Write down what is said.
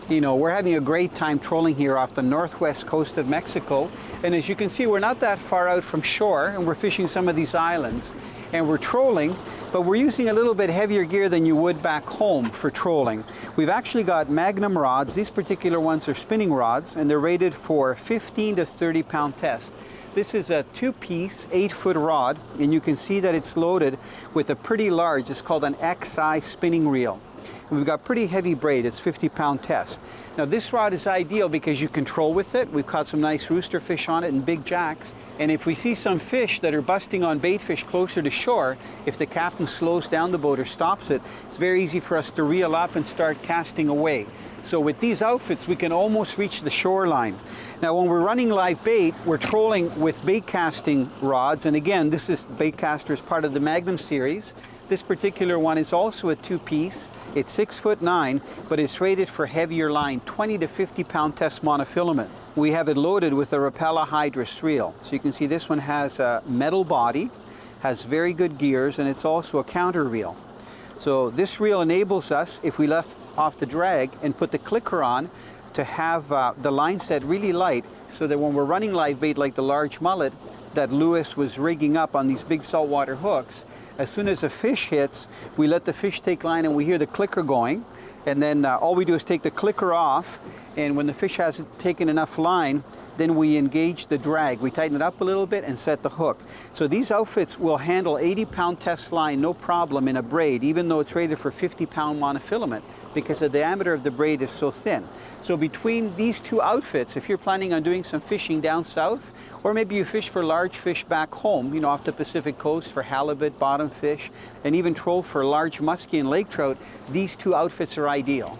You know, we're having a great time trolling here off the northwest coast of Mexico. And as you can see, we're not that far out from shore, and we're fishing some of these islands. And we're trolling, but we're using a little bit heavier gear than you would back home for trolling. We've actually got Magnum rods. These particular ones are spinning rods, and they're rated for 15 to 30 pound test. This is a 2-piece, 8-foot rod, and you can see that it's loaded with a pretty large, it's called an XI spinning reel. And we've got pretty heavy braid, it's 50-pound test. Now this rod is ideal because you can troll with it. We've caught some nice roosterfish on it and big jacks. And if we see some fish that are busting on bait fish closer to shore, if the captain slows down the boat or stops it, it's very easy for us to reel up and start casting away. So with these outfits, we can almost reach the shoreline. Now when we're running live bait, we're trolling with bait casting rods. And again, this is bait caster as part of the Magnum series. This particular one is also a 2-piece. It's 6'9", but it's rated for heavier line, 20 to 50 pound test monofilament. We have it loaded with a Rapala Hydrus reel. So you can see this one has a metal body, has very good gears, and it's also a counter reel. So this reel enables us, if we left off the drag and put the clicker on, to have the line set really light, so that when we're running live bait like the large mullet that Lewis was rigging up on these big saltwater hooks, as soon as a fish hits, we let the fish take line and we hear the clicker going, and then all we do is take the clicker off, and when the fish hasn't taken enough line, then we engage the drag. We tighten it up a little bit and set the hook. So these outfits will handle 80-pound test line no problem in a braid, even though it's rated for 50-pound monofilament, because the diameter of the braid is so thin. So between these two outfits, if you're planning on doing some fishing down south, or maybe you fish for large fish back home, you know, off the Pacific coast for halibut, bottom fish, and even troll for large muskie and lake trout, these two outfits are ideal.